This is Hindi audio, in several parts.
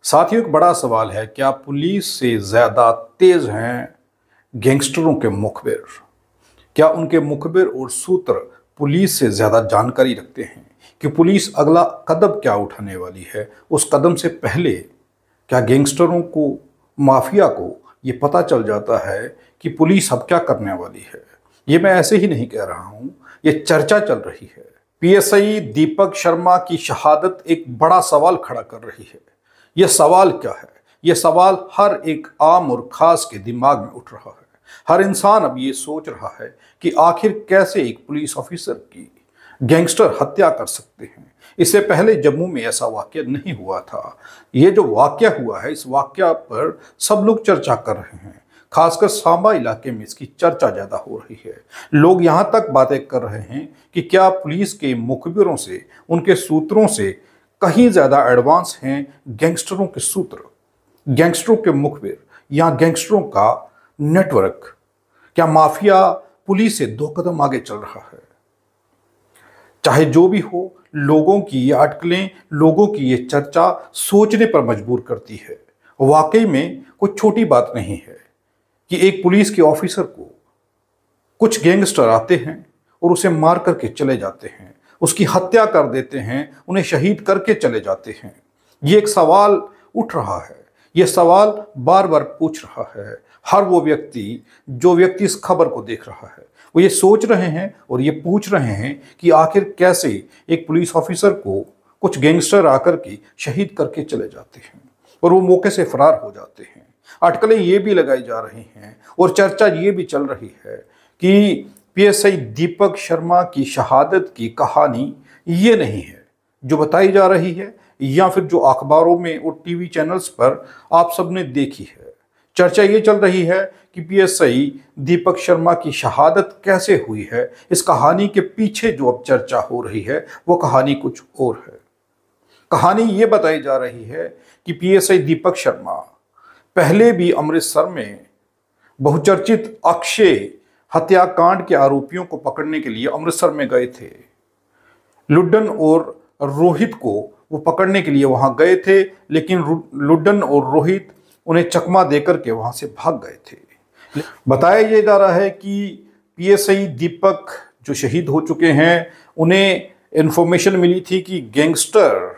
साथियों, एक बड़ा सवाल है, क्या पुलिस से ज्यादा तेज हैं गैंगस्टरों के मुखबिर? क्या उनके मुखबिर और सूत्र पुलिस से ज्यादा जानकारी रखते हैं कि पुलिस अगला कदम क्या उठाने वाली है? उस कदम से पहले क्या गैंगस्टरों को, माफिया को ये पता चल जाता है कि पुलिस अब क्या करने वाली है? ये मैं ऐसे ही नहीं कह रहा हूं, ये चर्चा चल रही है। पीएसआई दीपक शर्मा की शहादत एक बड़ा सवाल खड़ा कर रही है। यह सवाल क्या है? यह सवाल हर एक आम और खास के दिमाग में उठ रहा है। हर इंसान अब ये सोच रहा है कि आखिर कैसे एक पुलिस ऑफिसर की गैंगस्टर हत्या कर सकते हैं। इससे पहले जम्मू में ऐसा वाकया नहीं हुआ था। ये जो वाकया हुआ है, इस वाकया पर सब लोग चर्चा कर रहे हैं। खासकर सांबा इलाके में इसकी चर्चा ज्यादा हो रही है। लोग यहां तक बातें कर रहे हैं कि क्या पुलिस के मुखबिरों से, उनके सूत्रों से कहीं ज्यादा एडवांस हैं गैंगस्टरों के सूत्र, गैंगस्टरों के मुखबिर या गैंगस्टरों का नेटवर्क? क्या माफिया पुलिस से दो कदम आगे चल रहा है? चाहे जो भी हो, लोगों की ये अटकलें, लोगों की ये चर्चा सोचने पर मजबूर करती है। वाकई में कोई छोटी बात नहीं है कि एक पुलिस के ऑफिसर को कुछ गैंगस्टर आते हैं और उसे मार करके चले जाते हैं, उसकी हत्या कर देते हैं, उन्हें शहीद करके चले जाते हैं। ये एक सवाल उठ रहा है, ये सवाल बार बार पूछ रहा है हर वो व्यक्ति, जो व्यक्ति इस खबर को देख रहा है। वो ये सोच रहे हैं और ये पूछ रहे हैं कि आखिर कैसे एक पुलिस ऑफिसर को कुछ गैंगस्टर आकर के शहीद करके चले जाते हैं और वो मौके से फरार हो जाते हैं। अटकलें ये भी लगाई जा रही हैं और चर्चा ये भी चल रही है कि पीएसआई दीपक शर्मा की शहादत की कहानी ये नहीं है जो बताई जा रही है या फिर जो अखबारों में और टीवी चैनल्स पर आप सबने देखी है। चर्चा ये चल रही है कि पीएसआई दीपक शर्मा की शहादत कैसे हुई है। इस कहानी के पीछे जो अब चर्चा हो रही है वो कहानी कुछ और है। कहानी ये बताई जा रही है कि पीएसआई दीपक शर्मा पहले भी अमृतसर में बहुचर्चित अक्षय हत्याकांड के आरोपियों को पकड़ने के लिए अमृतसर में गए थे। लुड्डन और रोहित को वो पकड़ने के लिए वहां गए थे, लेकिन लुड्डन और रोहित उन्हें चकमा देकर के वहां से भाग गए थे। बताया यह जा रहा है कि पीएसआई दीपक जो शहीद हो चुके हैं, उन्हें इंफॉर्मेशन मिली थी कि गैंगस्टर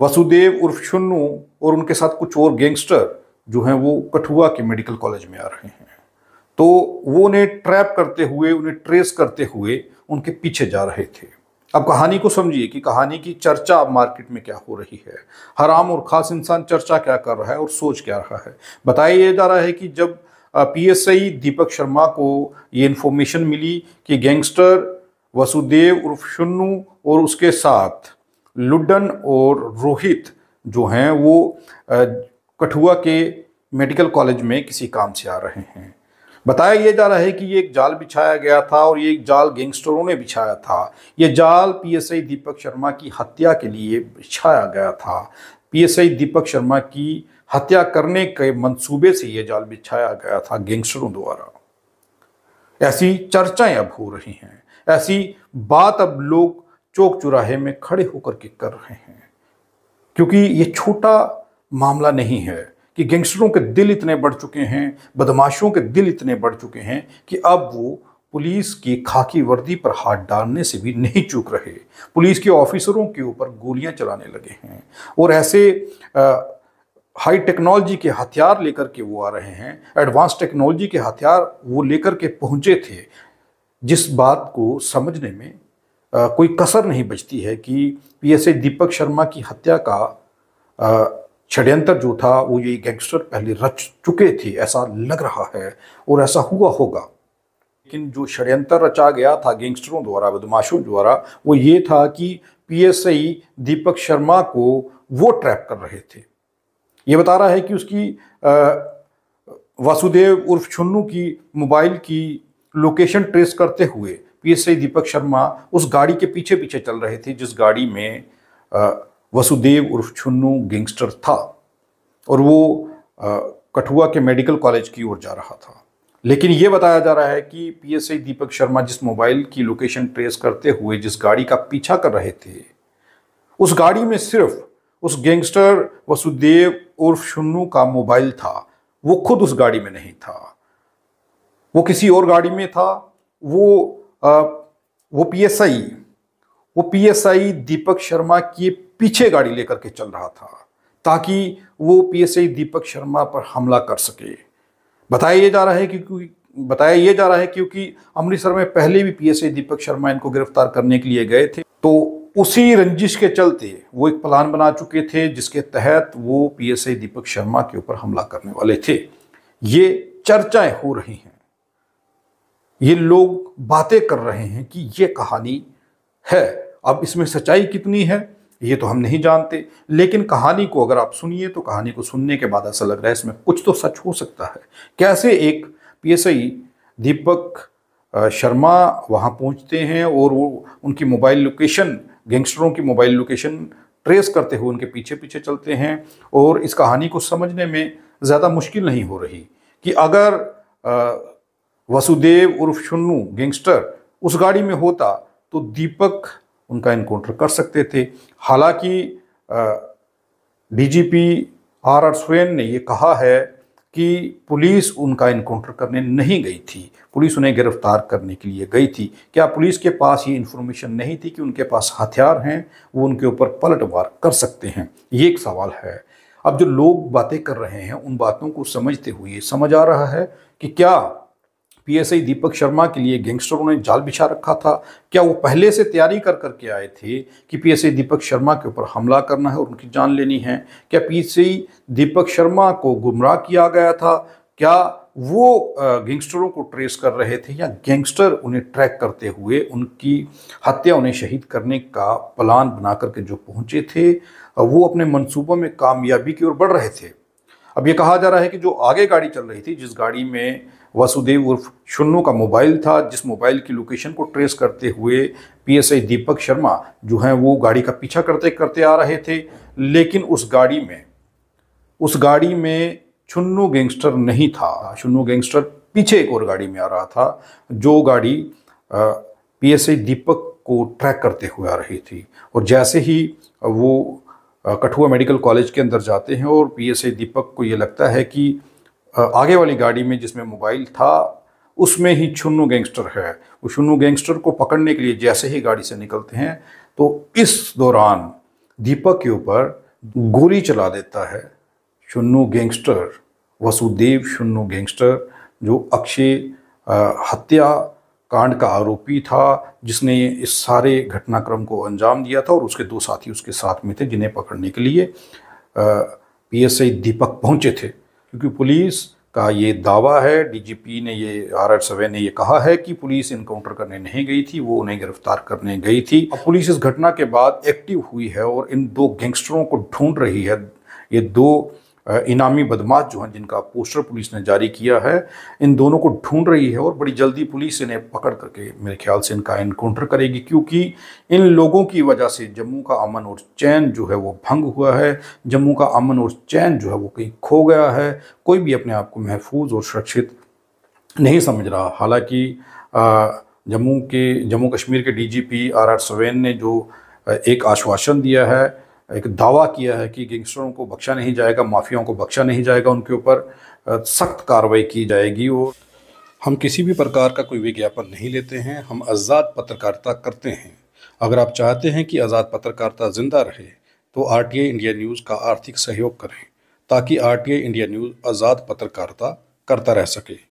वसुदेव उर्फ छुन्नू और उनके साथ कुछ और गैंगस्टर जो हैं वो कठुआ के मेडिकल कॉलेज में आ रहे हैं। तो वो उन्हें ट्रैप करते हुए, उन्हें ट्रेस करते हुए उनके पीछे जा रहे थे। अब कहानी को समझिए कि कहानी की चर्चा मार्केट में क्या हो रही है। हर आम और खास इंसान चर्चा क्या कर रहा है और सोच क्या रहा है। बताया यह जा रहा है कि जब पीएसआई दीपक शर्मा को ये इन्फॉर्मेशन मिली कि गैंगस्टर वसुदेव उर्फ छुन्नू और उसके साथ लुड्डन और रोहित जो हैं वो कठुआ के मेडिकल कॉलेज में किसी काम से आ रहे हैं। बताया यह जा रहा है कि ये एक जाल बिछाया गया था और ये एक जाल गैंगस्टरों ने बिछाया था। ये जाल पीएसआई दीपक शर्मा की हत्या के लिए बिछाया गया था। पीएसआई दीपक शर्मा की हत्या करने के मंसूबे से यह जाल बिछाया गया था गैंगस्टरों द्वारा। ऐसी चर्चाएं अब हो रही हैं, ऐसी बात अब लोग चौक चौराहे में खड़े होकर के कर रहे हैं, क्योंकि ये छोटा मामला नहीं है कि गैंगस्टरों के दिल इतने बढ़ चुके हैं, बदमाशों के दिल इतने बढ़ चुके हैं कि अब वो पुलिस की खाकी वर्दी पर हाथ डालने से भी नहीं चूक रहे। पुलिस के ऑफिसरों के ऊपर गोलियां चलाने लगे हैं और ऐसे हाई टेक्नोलॉजी के हथियार लेकर के वो आ रहे हैं। एडवांस टेक्नोलॉजी के हथियार वो लेकर के पहुंचे थे, जिस बात को समझने में कोई कसर नहीं बचती है कि पीएसआई दीपक शर्मा की हत्या का षड्यंत्र जो था वो ये गैंगस्टर पहले रच चुके थे, ऐसा लग रहा है और ऐसा हुआ होगा। लेकिन जो षड्यंत्र रचा गया था गैंगस्टरों द्वारा, बदमाशों द्वारा, वो ये था कि पीएसआई दीपक शर्मा को वो ट्रैप कर रहे थे। ये बता रहा है कि उसकी वासुदेव उर्फ छुन्नू की मोबाइल की लोकेशन ट्रेस करते हुए पीएसआई दीपक शर्मा उस गाड़ी के पीछे पीछे चल रहे थे जिस गाड़ी में वसुदेव उर्फ छुन्नू गैंगस्टर था और वो कठुआ के मेडिकल कॉलेज की ओर जा रहा था। लेकिन ये बताया जा रहा है कि पीएसआई दीपक शर्मा जिस मोबाइल की लोकेशन ट्रेस करते हुए जिस गाड़ी का पीछा कर रहे थे, उस गाड़ी में सिर्फ उस गैंगस्टर वसुदेव उर्फ शुन्नू का मोबाइल था वो खुद उस गाड़ी में नहीं था, वो किसी और गाड़ी में था। वो पीएसआई दीपक शर्मा के पीछे गाड़ी लेकर के चल रहा था ताकि वो पीएसआई दीपक शर्मा पर हमला कर सके। बताया ये जा रहा है क्योंकि अमृतसर में पहले भी पीएसआई दीपक शर्मा इनको गिरफ्तार करने के लिए गए थे, तो उसी रंजिश के चलते वो एक प्लान बना चुके थे जिसके तहत वो पीएसआई दीपक शर्मा के ऊपर हमला करने वाले थे। ये चर्चाएं हो रही हैं, ये लोग बातें कर रहे हैं कि ये कहानी है। अब इसमें सच्चाई कितनी है ये तो हम नहीं जानते, लेकिन कहानी को अगर आप सुनिए तो कहानी को सुनने के बाद ऐसा लग रहा है इसमें कुछ तो सच हो सकता है। कैसे एक पीएसआई दीपक शर्मा वहां पहुंचते हैं और वो उनकी मोबाइल लोकेशन, गैंगस्टरों की मोबाइल लोकेशन ट्रेस करते हुए उनके पीछे पीछे चलते हैं। और इस कहानी को समझने में ज़्यादा मुश्किल नहीं हो रही कि अगर वसुदेव उर्फ शुन्नू गैंगस्टर उस गाड़ी में होता तो दीपक उनका इनकाउंटर कर सकते थे। हालांकि डीजीपी आर स्वेन ने ये कहा है कि पुलिस उनका इनकाउंटर करने नहीं गई थी, पुलिस उन्हें गिरफ्तार करने के लिए गई थी। क्या पुलिस के पास ये इन्फॉर्मेशन नहीं थी कि उनके पास हथियार हैं, वो उनके ऊपर पलटवार कर सकते हैं? ये एक सवाल है। अब जो लोग बातें कर रहे हैं उन बातों को समझते हुए समझ आ रहा है कि क्या पीएसआई दीपक शर्मा के लिए गैंगस्टरों ने जाल बिछा रखा था? क्या वो पहले से तैयारी कर करके आए थे कि पीएसआई दीपक शर्मा के ऊपर हमला करना है और उनकी जान लेनी है? क्या पीएसआई दीपक शर्मा को गुमराह किया गया था? क्या वो गैंगस्टरों को ट्रेस कर रहे थे या गैंगस्टर उन्हें ट्रैक करते हुए उनकी हत्या, उन्हें शहीद करने का प्लान बना करके जो पहुंचे थे वो अपने मंसूबों में कामयाबी की ओर बढ़ रहे थे? अब ये कहा जा रहा है कि जो आगे गाड़ी चल रही थी, जिस गाड़ी में वसुदेव उर्फ शुन्नू का मोबाइल था, जिस मोबाइल की लोकेशन को ट्रेस करते हुए पीएसआई दीपक शर्मा जो हैं वो गाड़ी का पीछा करते करते आ रहे थे, लेकिन उस गाड़ी में शुन्नू गैंगस्टर नहीं था। शुन्नू गैंगस्टर पीछे एक और गाड़ी में आ रहा था, जो गाड़ी पीएसआई दीपक को ट्रैक करते हुए आ रही थी। और जैसे ही वो कठुआ मेडिकल कॉलेज के अंदर जाते हैं और पीएसआई दीपक को ये लगता है कि आगे वाली गाड़ी में जिसमें मोबाइल था उसमें ही शुन्नू गैंगस्टर है। वो शुन्नू गैंगस्टर को पकड़ने के लिए जैसे ही गाड़ी से निकलते हैं तो इस दौरान दीपक के ऊपर गोली चला देता है शुन्नू गैंगस्टर, वसुदेव शुन्नू गैंगस्टर, जो अक्षय हत्या कांड का आरोपी था, जिसने इस सारे घटनाक्रम को अंजाम दिया था। और उसके 2 साथी उसके साथ में थे जिन्हें पकड़ने के लिए पीएसआई दीपक पहुंचे थे। क्योंकि पुलिस का ये दावा है, डीजीपी ने ये आर स्वेन ने ये कहा है कि पुलिस इनकाउंटर करने नहीं गई थी, वो उन्हें गिरफ्तार करने गई थी। अब पुलिस इस घटना के बाद एक्टिव हुई है और इन 2 गैंगस्टरों को ढूंढ रही है। ये 2 इनामी बदमाश जो हैं, जिनका पोस्टर पुलिस ने जारी किया है, इन दोनों को ढूंढ रही है और बड़ी जल्दी पुलिस इन्हें पकड़ करके मेरे ख्याल से इनका एनकाउंटर करेगी। क्योंकि इन लोगों की वजह से जम्मू का अमन और चैन जो है वो भंग हुआ है, जम्मू का अमन और चैन जो है वो कहीं खो गया है। कोई भी अपने आप को महफूज और सुरक्षित नहीं समझ रहा। हालांकि जम्मू कश्मीर के डीजीपी आर स्वेन ने जो एक आश्वासन दिया है, एक दावा किया है कि गैंगस्टरों को बख्शा नहीं जाएगा, माफियाओं को बख्शा नहीं जाएगा, उनके ऊपर सख्त कार्रवाई की जाएगी। और हम किसी भी प्रकार का कोई विज्ञापन नहीं लेते हैं, हम आज़ाद पत्रकारिता करते हैं। अगर आप चाहते हैं कि आज़ाद पत्रकारिता जिंदा रहे तो आरटीआई इंडिया न्यूज़ का आर्थिक सहयोग करें ताकि आरटीआई इंडिया न्यूज़ आज़ाद पत्रकारिता करता रह सके।